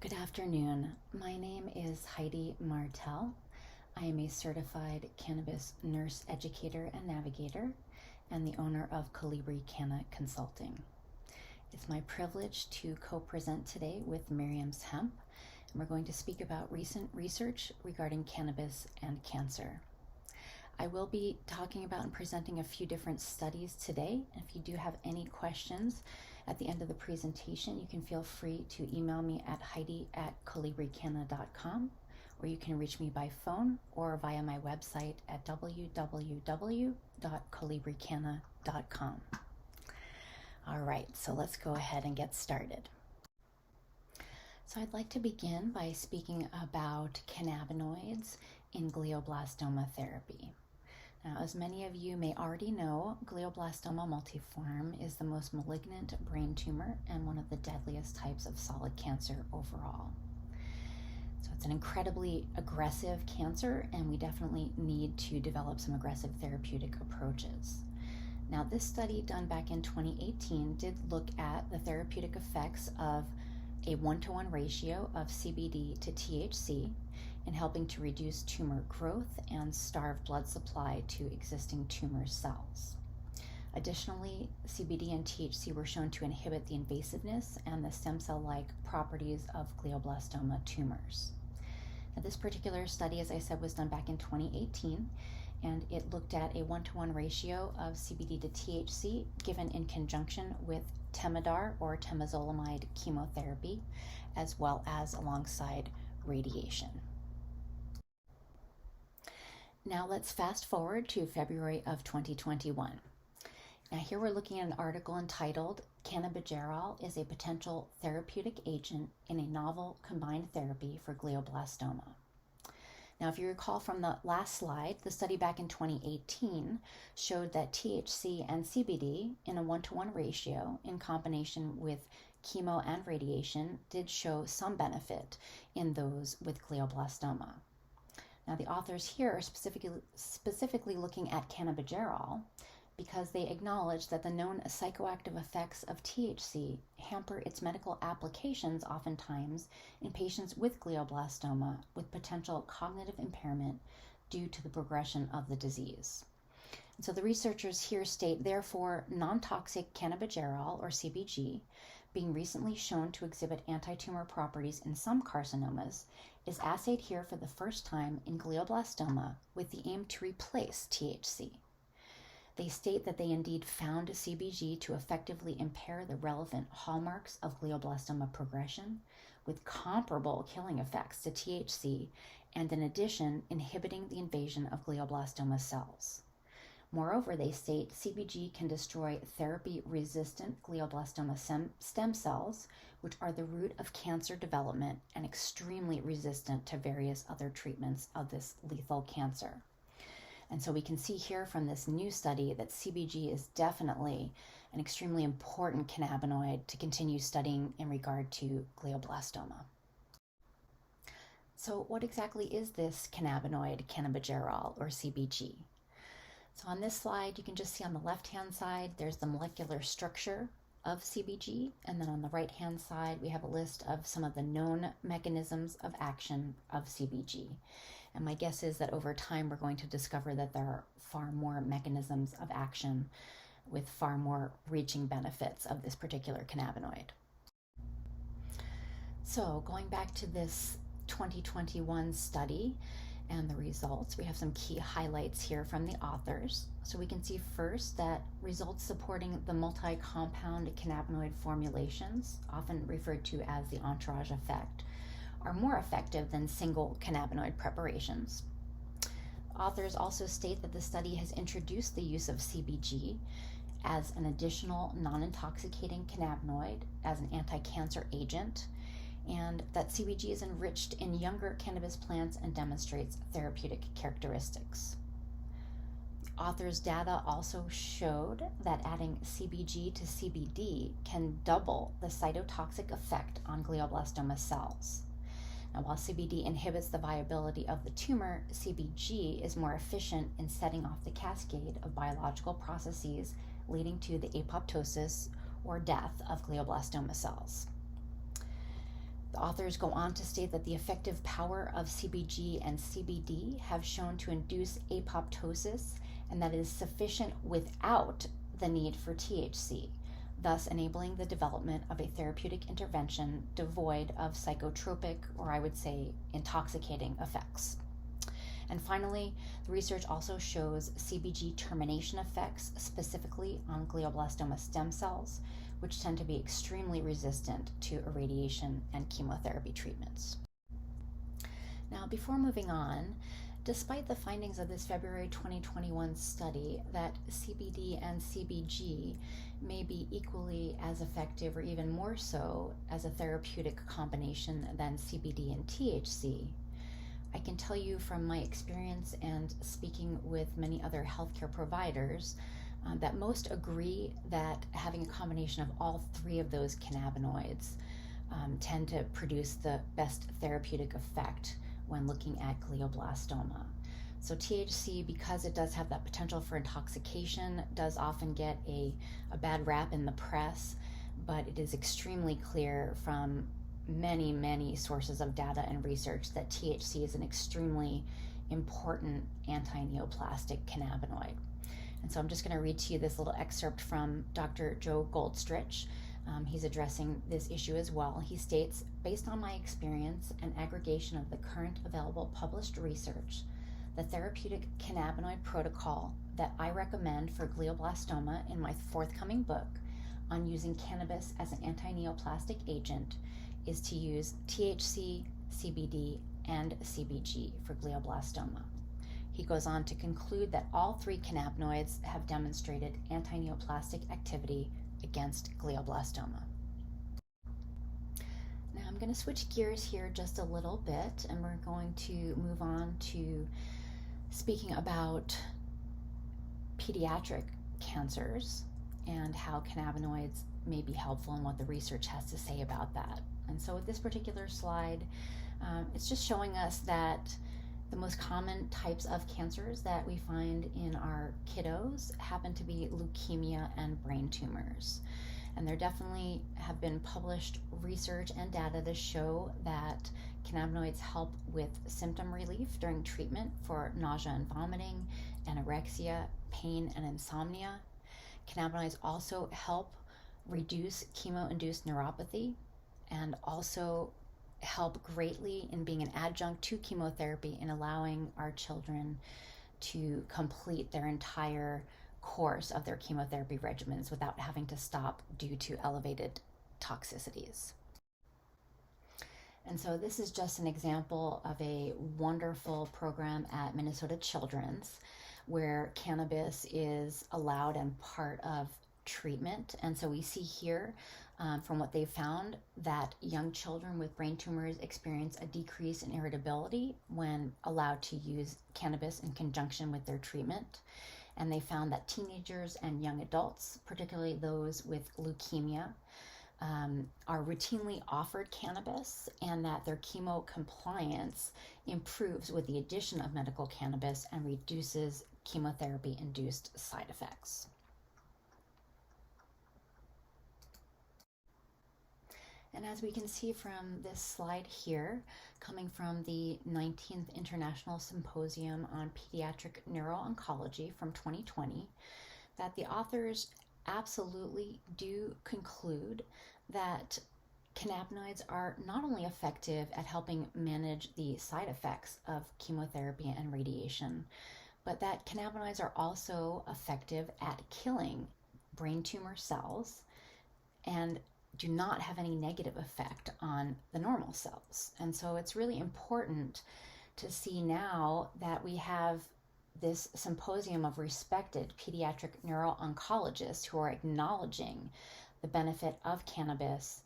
Good afternoon. My name is Heidi Martell. I am a certified cannabis nurse educator and navigator and the owner of Colibris Canna Consulting. It's my privilege to co-present today with Miriam's Hemp, and we're going to speak about recent research regarding cannabis and cancer. I will be talking about and presenting a few different studies today. If you do have any questions at the end of the presentation, you can feel free to email me at heidi@colibriscanna.com, or you can reach me by phone or via my website at www.colibriscanna.com. All right, so let's go ahead and get started. So I'd like to begin by speaking about cannabinoids in glioblastoma therapy. Now, as many of you may already know, glioblastoma multiforme is the most malignant brain tumor and one of the deadliest types of solid cancer overall. So it's an incredibly aggressive cancer, and we definitely need to develop some aggressive therapeutic approaches. Now, this study done back in 2018 did look at the therapeutic effects of a 1-to-1 ratio of CBD to THC in helping to reduce tumor growth and starve blood supply to existing tumor cells. Additionally, CBD and THC were shown to inhibit the invasiveness and the stem cell-like properties of glioblastoma tumors. Now, this particular study, as I said, was done back in 2018, and it looked at a 1-to-1 ratio of CBD to THC given in conjunction with temodar or temozolomide chemotherapy, as well as alongside radiation. Now let's fast forward to February of 2021. Now here we're looking at an article entitled "Cannabigerol is a potential therapeutic agent in a novel combined therapy for glioblastoma." Now, if you recall from the last slide, the study back in 2018 showed that THC and CBD in a 1-to-1 ratio in combination with chemo and radiation did show some benefit in those with glioblastoma. Now, the authors here are specifically looking at cannabigerol because they acknowledge that the known psychoactive effects of THC hamper its medical applications oftentimes in patients with glioblastoma with potential cognitive impairment due to the progression of the disease. And so the researchers here state, therefore, non-toxic cannabigerol, or CBG, being recently shown to exhibit anti-tumor properties in some carcinomas, is assayed here for the first time in glioblastoma with the aim to replace THC. They state that they indeed found CBG to effectively impair the relevant hallmarks of glioblastoma progression with comparable killing effects to THC, and in addition, inhibiting the invasion of glioblastoma cells. Moreover, they state CBG can destroy therapy-resistant glioblastoma stem cells, which are the root of cancer development and extremely resistant to various other treatments of this lethal cancer. And so we can see here from this new study that CBG is definitely an extremely important cannabinoid to continue studying in regard to glioblastoma. So what exactly is this cannabinoid, cannabigerol, or CBG? So on this slide, you can just see on the left-hand side, there's the molecular structure of CBG, and then on the right-hand side, we have a list of some of the known mechanisms of action of CBG. And my guess is that over time, we're going to discover that there are far more mechanisms of action with far more reaching benefits of this particular cannabinoid. So going back to this 2021 study and the results, we have some key highlights here from the authors. So we can see first that results supporting the multi-compound cannabinoid formulations, often referred to as the entourage effect, are more effective than single cannabinoid preparations. Authors also state that the study has introduced the use of CBG as an additional non-intoxicating cannabinoid as an anti-cancer agent, and that CBG is enriched in younger cannabis plants and demonstrates therapeutic characteristics. The authors' data also showed that adding CBG to CBD can double the cytotoxic effect on glioblastoma cells. Now, while CBD inhibits the viability of the tumor, CBG is more efficient in setting off the cascade of biological processes leading to the apoptosis or death of glioblastoma cells. The authors go on to state that the effective power of CBG and CBD have shown to induce apoptosis, and that it is sufficient without the need for THC, thus enabling the development of a therapeutic intervention devoid of psychotropic, or I would say intoxicating effects. And finally, the research also shows CBG termination effects, specifically on glioblastoma stem cells, which tend to be extremely resistant to irradiation and chemotherapy treatments. Now, before moving on, despite the findings of this February 2021 study that CBD and CBG may be equally as effective or even more so as a therapeutic combination than CBD and THC, I can tell you from my experience and speaking with many other healthcare providers that most agree that having a combination of all three of those cannabinoids tend to produce the best therapeutic effect when looking at glioblastoma. So THC, because it does have that potential for intoxication, does often get a bad rap in the press, but it is extremely clear from many sources of data and research that THC is an extremely important anti-neoplastic cannabinoid. And so I'm just going to read to you this little excerpt from Dr. Joe Goldstrich. He's addressing this issue as well. He states, based on my experience and aggregation of the current available published research, the therapeutic cannabinoid protocol that I recommend for glioblastoma in my forthcoming book on using cannabis as an anti-neoplastic agent is to use THC, CBD, and CBG for glioblastoma. He goes on to conclude that all three cannabinoids have demonstrated anti-neoplastic activity against glioblastoma. Now I'm going to switch gears here just a little bit, and we're going to move on to speaking about pediatric cancers and how cannabinoids may be helpful and what the research has to say about that. And so with this particular slide, it's just showing us that the most common types of cancers that we find in our kiddos happen to be leukemia and brain tumors. And there definitely have been published research and data to show that cannabinoids help with symptom relief during treatment for nausea and vomiting, anorexia, pain, and insomnia. Cannabinoids also help reduce chemo-induced neuropathy and also help greatly in being an adjunct to chemotherapy and allowing our children to complete their entire course of their chemotherapy regimens without having to stop due to elevated toxicities. And so this is just an example of a wonderful program at Minnesota Children's where cannabis is allowed and part of treatment. And so we see here from what they found that young children with brain tumors experience a decrease in irritability when allowed to use cannabis in conjunction with their treatment. And they found that teenagers and young adults, particularly those with leukemia, are routinely offered cannabis, and that their chemo compliance improves with the addition of medical cannabis and reduces chemotherapy-induced side effects. And as we can see from this slide here, coming from the 19th International Symposium on Pediatric Neuro-Oncology from 2020, that the authors absolutely do conclude that cannabinoids are not only effective at helping manage the side effects of chemotherapy and radiation, but that cannabinoids are also effective at killing brain tumor cells and do not have any negative effect on the normal cells. And so it's really important to see now that we have this symposium of respected pediatric neuro-oncologists who are acknowledging the benefit of cannabis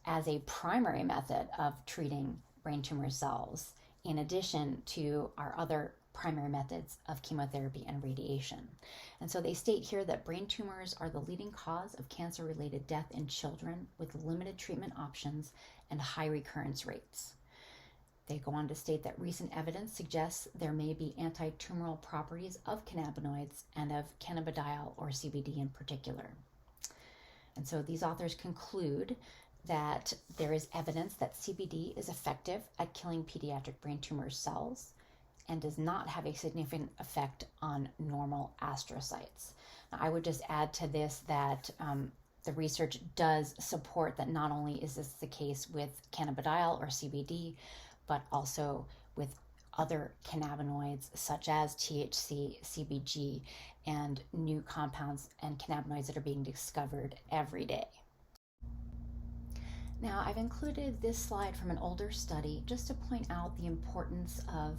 as a primary method of treating brain tumor cells, in addition to our other primary methods of chemotherapy and radiation. And so they state here that brain tumors are the leading cause of cancer-related death in children with limited treatment options and high recurrence rates. They go on to state that recent evidence suggests there may be anti-tumoral properties of cannabinoids and of cannabidiol or CBD in particular. And so these authors conclude that there is evidence that CBD is effective at killing pediatric brain tumor cells and does not have a significant effect on normal astrocytes. Now, I would just add to this that the research does support that not only is this the case with cannabidiol or CBD, but also with other cannabinoids such as THC, CBG, and new compounds and cannabinoids that are being discovered every day. Now, I've included this slide from an older study just to point out the importance of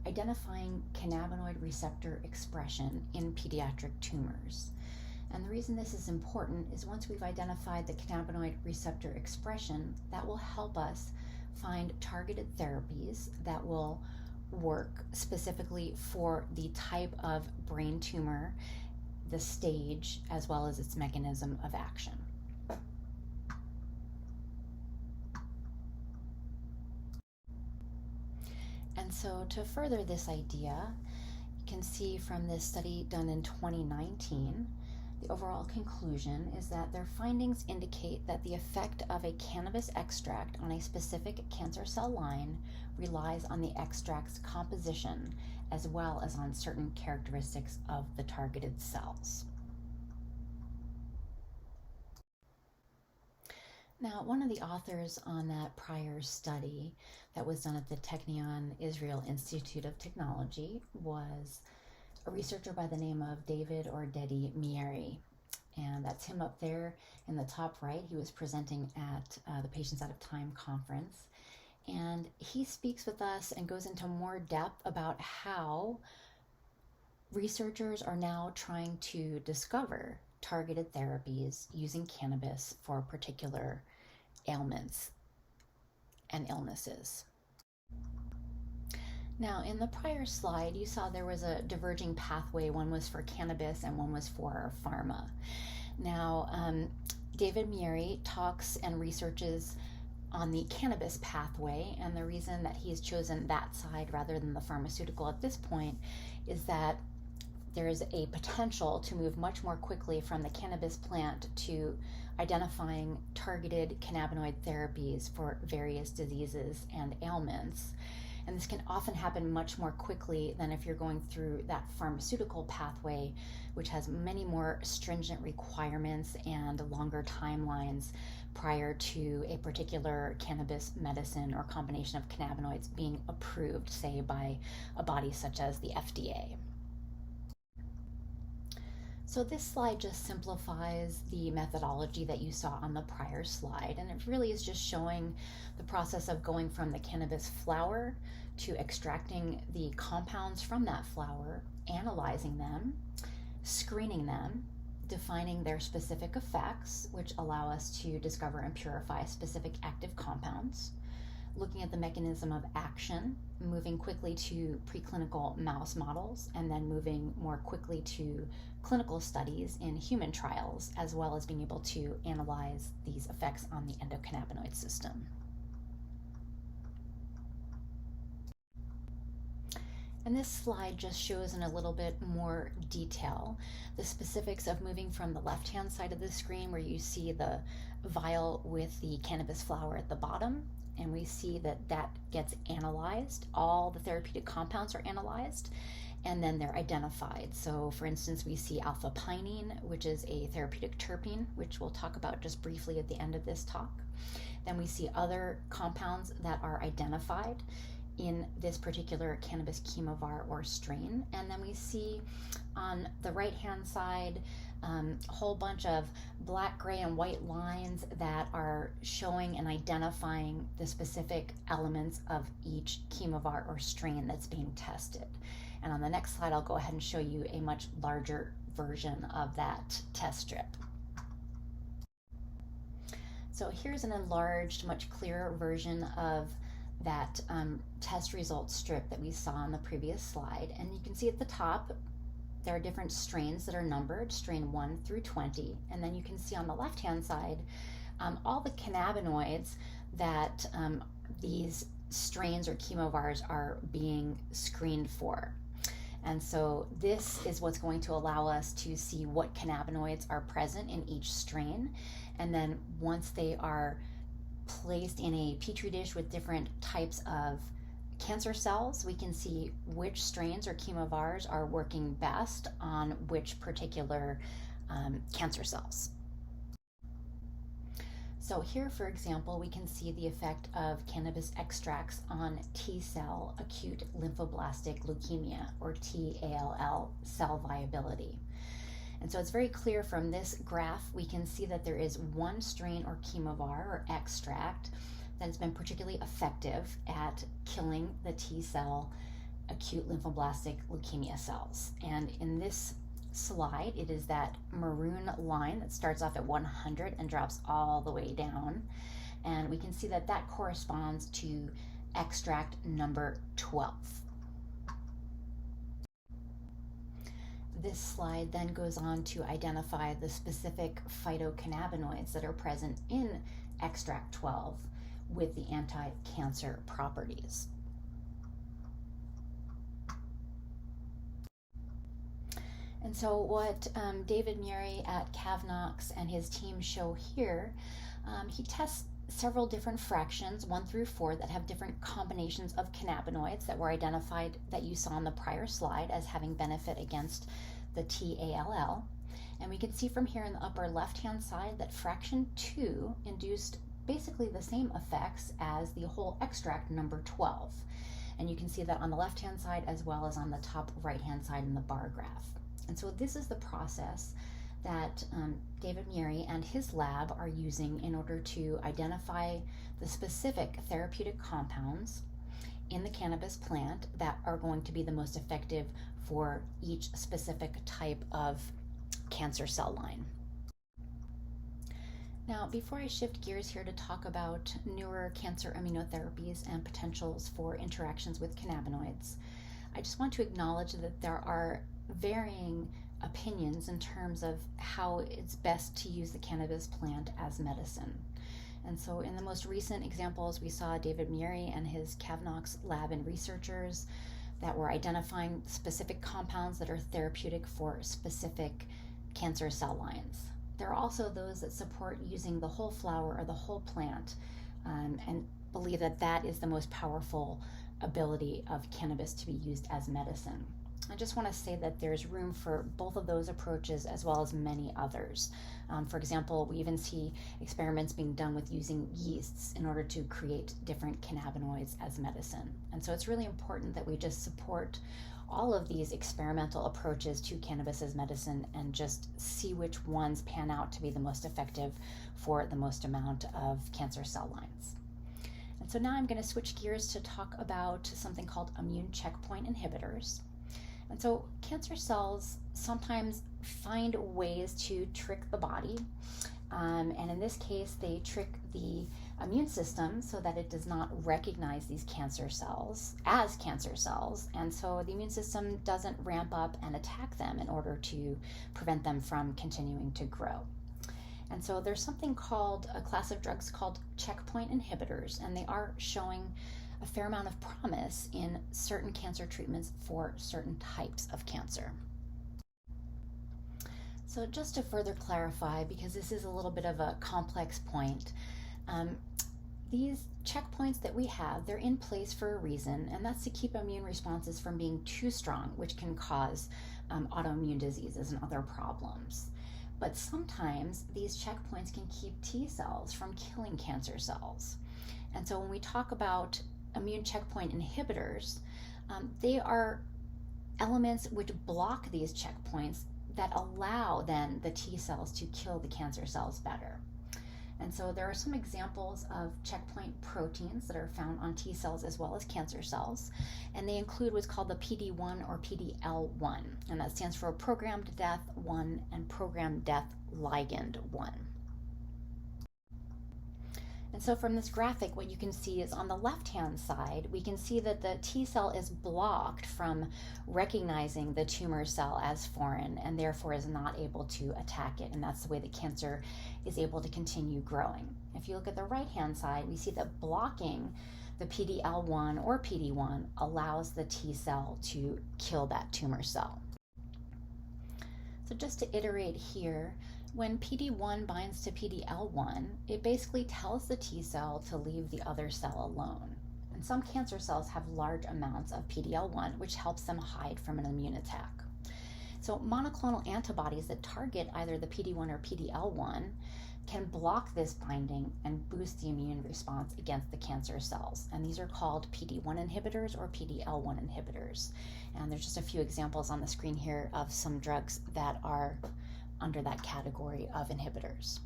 identifying cannabinoid receptor expression in pediatric tumors. And the reason this is important is once we've identified the cannabinoid receptor expression, that will help us find targeted therapies that will work specifically for the type of brain tumor, the stage, as well as its mechanism of action. And so to further this idea, you can see from this study done in 2019, the overall conclusion is that their findings indicate that the effect of a cannabis extract on a specific cancer cell line relies on the extract's composition as well as on certain characteristics of the targeted cells. Now, one of the authors on that prior study that was done at the Technion Israel Institute of Technology was a researcher by the name of David or Dedi Mieri. And that's him up there in the top right. He was presenting at the Patients Out of Time conference. And he speaks with us and goes into more depth about how researchers are now trying to discover targeted therapies using cannabis for particular ailments and illnesses. Now, in the prior slide, you saw there was a diverging pathway. One was for cannabis and one was for pharma. Now, David Mieri talks and researches on the cannabis pathway, and the reason that he's chosen that side rather than the pharmaceutical at this point is that there is a potential to move much more quickly from the cannabis plant to identifying targeted cannabinoid therapies for various diseases and ailments. And this can often happen much more quickly than if you're going through that pharmaceutical pathway, which has many more stringent requirements and longer timelines prior to a particular cannabis medicine or combination of cannabinoids being approved, say, by a body such as the FDA. So this slide just simplifies the methodology that you saw on the prior slide, and it really is just showing the process of going from the cannabis flower to extracting the compounds from that flower, analyzing them, screening them, defining their specific effects, which allow us to discover and purify specific active compounds, looking at the mechanism of action, moving quickly to preclinical mouse models, and then moving more quickly to clinical studies in human trials, as well as being able to analyze these effects on the endocannabinoid system. And this slide just shows in a little bit more detail the specifics of moving from the left-hand side of the screen, where you see the vial with the cannabis flower at the bottom, and we see that that gets analyzed. All the therapeutic compounds are analyzed, and then they're identified. So for instance, we see alpha-pinene, which is a therapeutic terpene, which we'll talk about just briefly at the end of this talk. Then we see other compounds that are identified in this particular cannabis chemovar or strain. And then we see on the right-hand side a whole bunch of black, gray, and white lines that are showing and identifying the specific elements of each chemovar or strain that's being tested. And on the next slide, I'll go ahead and show you a much larger version of that test strip. So here's an enlarged, much clearer version of that test results strip that we saw on the previous slide. And you can see at the top, there are different strains that are numbered, strain 1 through 20. And then you can see on the left-hand side, all the cannabinoids that these strains or chemovars are being screened for. And so this is what's going to allow us to see what cannabinoids are present in each strain. And then once they are placed in a petri dish with different types of cancer cells, we can see which strains or chemovars are working best on which particular cancer cells. So here, for example, we can see the effect of cannabis extracts on T-cell acute lymphoblastic leukemia, or TALL, cell viability. And so it's very clear from this graph, we can see that there is one strain or chemovar or extract that has been particularly effective at killing the T-cell acute lymphoblastic leukemia cells. And in this slide, it is that maroon line that starts off at 100 and drops all the way down. And we can see that that corresponds to extract number 12. This slide then goes on to identify the specific phytocannabinoids that are present in extract 12 with the anti-cancer properties. And so what David Murray at Cavnox and his team show here, he tests several different fractions, 1 through 4, that have different combinations of cannabinoids that were identified that you saw on the prior slide as having benefit against the TALL. And we can see from here in the upper left-hand side that fraction 2 induced basically the same effects as the whole extract number 12. And you can see that on the left-hand side as well as on the top right-hand side in the bar graph. And so this is the process that David Murray and his lab are using in order to identify the specific therapeutic compounds in the cannabis plant that are going to be the most effective for each specific type of cancer cell line. Now, before I shift gears here to talk about newer cancer immunotherapies and potentials for interactions with cannabinoids, I just want to acknowledge that there are varying opinions in terms of how it's best to use the cannabis plant as medicine. And so in the most recent examples, we saw David Murray and his Cavnox lab and researchers that were identifying specific compounds that are therapeutic for specific cancer cell lines. There are also those that support using the whole flower or the whole plant and believe that that is the most powerful ability of cannabis to be used as medicine. I just want to say that there's room for both of those approaches as well as many others. For example, we even see experiments being done with using yeasts in order to create different cannabinoids as medicine. And so it's really important that we just support all of these experimental approaches to cannabis as medicine and just see which ones pan out to be the most effective for the most amount of cancer cell lines. And so now I'm going to switch gears to talk about something called immune checkpoint inhibitors. And so cancer cells sometimes find ways to trick the body. And in this case, they trick the immune system so that it does not recognize these cancer cells as cancer cells. And so the immune system doesn't ramp up and attack them in order to prevent them from continuing to grow. And so there's something called a class of drugs called checkpoint inhibitors, and they are showing a fair amount of promise in certain cancer treatments for certain types of cancer. So just to further clarify, because this is a little bit of a complex point, these checkpoints that we have, they're in place for a reason, and that's to keep immune responses from being too strong, which can cause autoimmune diseases and other problems. But sometimes these checkpoints can keep T cells from killing cancer cells. And so when we talk about immune checkpoint inhibitors, they are elements which block these checkpoints that allow then the T cells to kill the cancer cells better. And so there are some examples of checkpoint proteins that are found on T cells as well as cancer cells, and they include what's called the PD-1 or PDL1, and that stands for programmed death 1 and programmed death ligand 1. And so from this graphic, what you can see is on the left-hand side, we can see that the T cell is blocked from recognizing the tumor cell as foreign and therefore is not able to attack it. And that's the way the cancer is able to continue growing. If you look at the right-hand side, we see that blocking the PDL1 or PD-1 allows the T cell to kill that tumor cell. So just to iterate here, When PD-1 binds to PD-L1, it basically tells the T cell to leave the other cell alone. And some cancer cells have large amounts of PD-L1, which helps them hide from an immune attack. So monoclonal antibodies that target either the PD-1 or PD-L1 can block this binding and boost the immune response against the cancer cells. And these are called PD-1 inhibitors or PD-L1 inhibitors. And there's just a few examples on the screen here of some drugs that are under that category of inhibitors.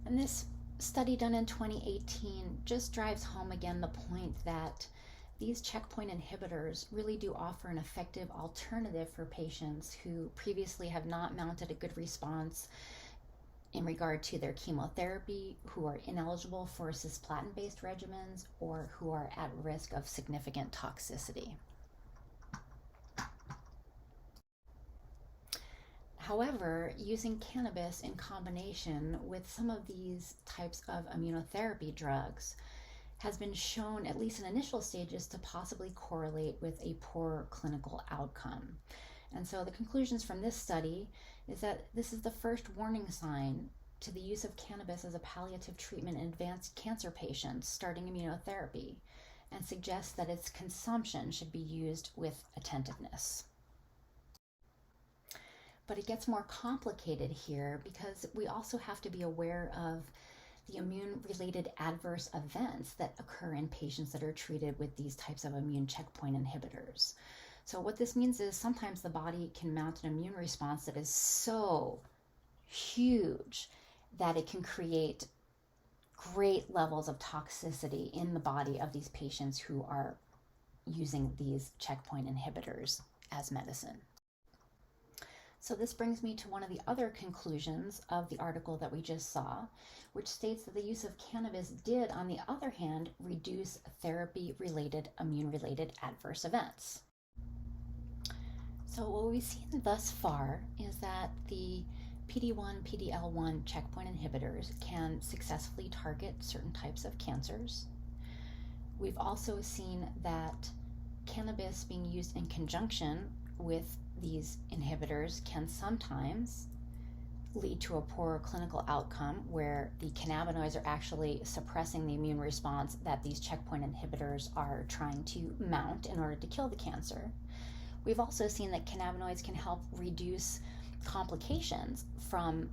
And this study done in 2018 just drives home again the point that these checkpoint inhibitors really do offer an effective alternative for patients who previously have not mounted a good response in regard to their chemotherapy, who are ineligible for cisplatin-based regimens, or who are at risk of significant toxicity. However, using cannabis in combination with some of these types of immunotherapy drugs has been shown, at least in initial stages, to possibly correlate with a poor clinical outcome. And so the conclusions from this study is that this is the first warning sign to the use of cannabis as a palliative treatment in advanced cancer patients starting immunotherapy, and suggests that its consumption should be used with attentiveness. But it gets more complicated here because we also have to be aware of the immune-related adverse events that occur in patients that are treated with these types of immune checkpoint inhibitors. So what this means is sometimes the body can mount an immune response that is so huge that it can create great levels of toxicity in the body of these patients who are using these checkpoint inhibitors as medicine. So this brings me to one of the other conclusions of the article that we just saw, which states that the use of cannabis did, on the other hand, reduce therapy-related, immune-related adverse events. So what we've seen thus far is that the PD-1, PD-L1 checkpoint inhibitors can successfully target certain types of cancers. We've also seen that cannabis being used in conjunction with these inhibitors can sometimes lead to a poorer clinical outcome where the cannabinoids are actually suppressing the immune response that these checkpoint inhibitors are trying to mount in order to kill the cancer. We've also seen that cannabinoids can help reduce complications from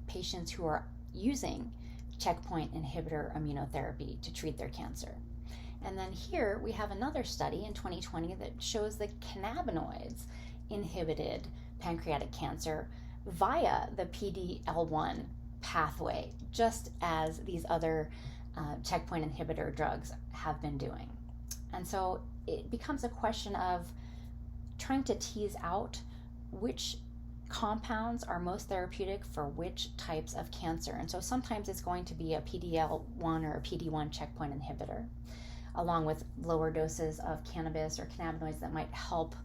patients who are using checkpoint inhibitor immunotherapy to treat their cancer. And then here we have another study in 2020 that shows that cannabinoids inhibited pancreatic cancer via the PD-L1 pathway, just as these other checkpoint inhibitor drugs have been doing. And so it becomes a question of trying to tease out which compounds are most therapeutic for which types of cancer. And so sometimes it's going to be a PD-L1 or a PD-1 checkpoint inhibitor, along with lower doses of cannabis or cannabinoids that might help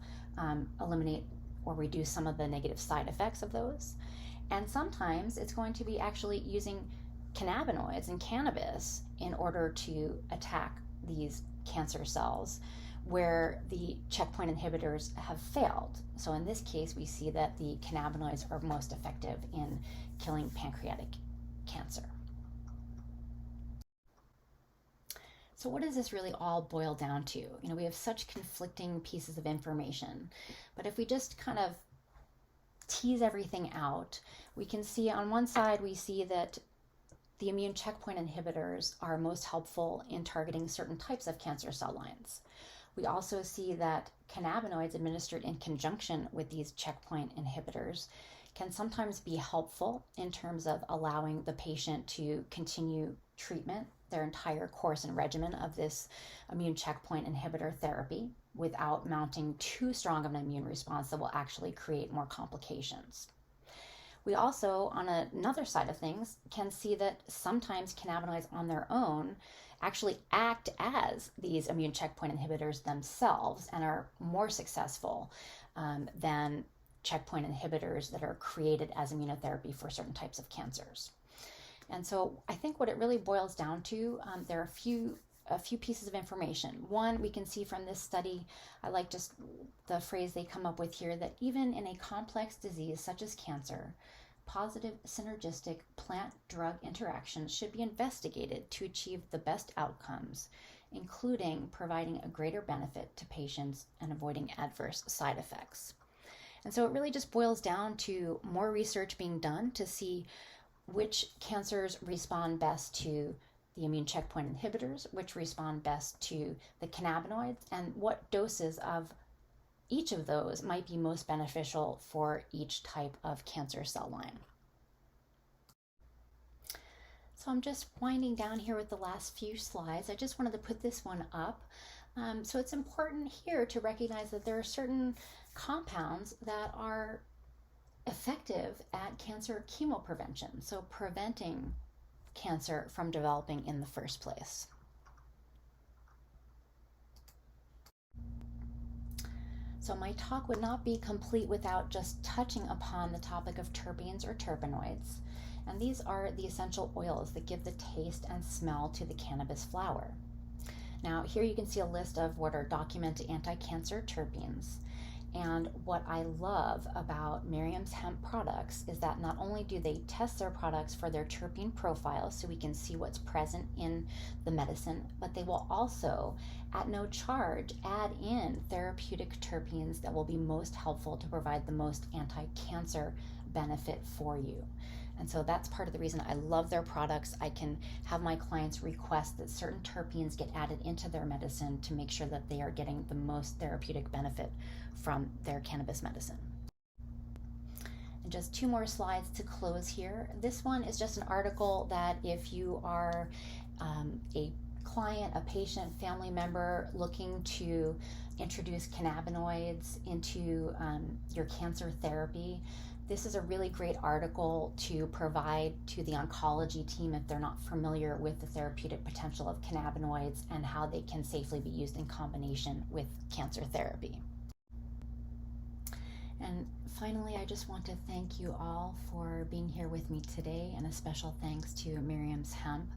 eliminate or reduce some of the negative side effects of those. And sometimes it's going to be actually using cannabinoids and cannabis in order to attack these cancer cells where the checkpoint inhibitors have failed. So in this case, we see that the cannabinoids are most effective in killing pancreatic cancer. So what does this really all boil down to? You know, we have such conflicting pieces of information, but if we just kind of tease everything out, we can see on one side, we see that the immune checkpoint inhibitors are most helpful in targeting certain types of cancer cell lines. We also see that cannabinoids administered in conjunction with these checkpoint inhibitors can sometimes be helpful in terms of allowing the patient to continue treatment, their entire course and regimen of this immune checkpoint inhibitor therapy without mounting too strong of an immune response that will actually create more complications. We also, on another side of things, can see that sometimes cannabinoids on their own actually act as these immune checkpoint inhibitors themselves and are more successful than checkpoint inhibitors that are created as immunotherapy for certain types of cancers. And so I think what it really boils down to, there are a few a few pieces of information. One, we can see from this study, I like just the phrase they come up with here, that even in a complex disease such as cancer, positive synergistic plant-drug interactions should be investigated to achieve the best outcomes, including providing a greater benefit to patients and avoiding adverse side effects. And so it really just boils down to more research being done to see which cancers respond best to the immune checkpoint inhibitors, which respond best to the cannabinoids, and what doses of each of those might be most beneficial for each type of cancer cell line. So I'm just winding down here with the last few slides. I just wanted to put this one up. So it's important here to recognize that there are certain compounds that are effective at cancer chemoprevention, so preventing cancer from developing in the first place. So my talk would not be complete without just touching upon the topic of terpenes or terpenoids. And these are the essential oils that give the taste and smell to the cannabis flower. Now here you can see a list of what are documented anti-cancer terpenes. And what I love about Miriam's hemp products is that not only do they test their products for their terpene profile so we can see what's present in the medicine, but they will also, at no charge, add in therapeutic terpenes that will be most helpful to provide the most anti-cancer benefit for you. And so that's part of the reason I love their products. I can have my clients request that certain terpenes get added into their medicine to make sure that they are getting the most therapeutic benefit from their cannabis medicine. And just two more slides to close here. This one is just an article that if you are a client, a patient, family member looking to introduce cannabinoids into your cancer therapy, this is a really great article to provide to the oncology team if they're not familiar with the therapeutic potential of cannabinoids and how they can safely be used in combination with cancer therapy. And finally, I just want to thank you all for being here with me today, and a special thanks to Miriam's Hemp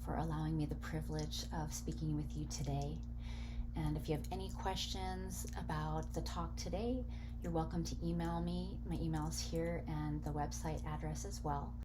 for allowing me the privilege of speaking with you today. And if you have any questions about the talk today, you're welcome to email me. My email is here and the website address as well.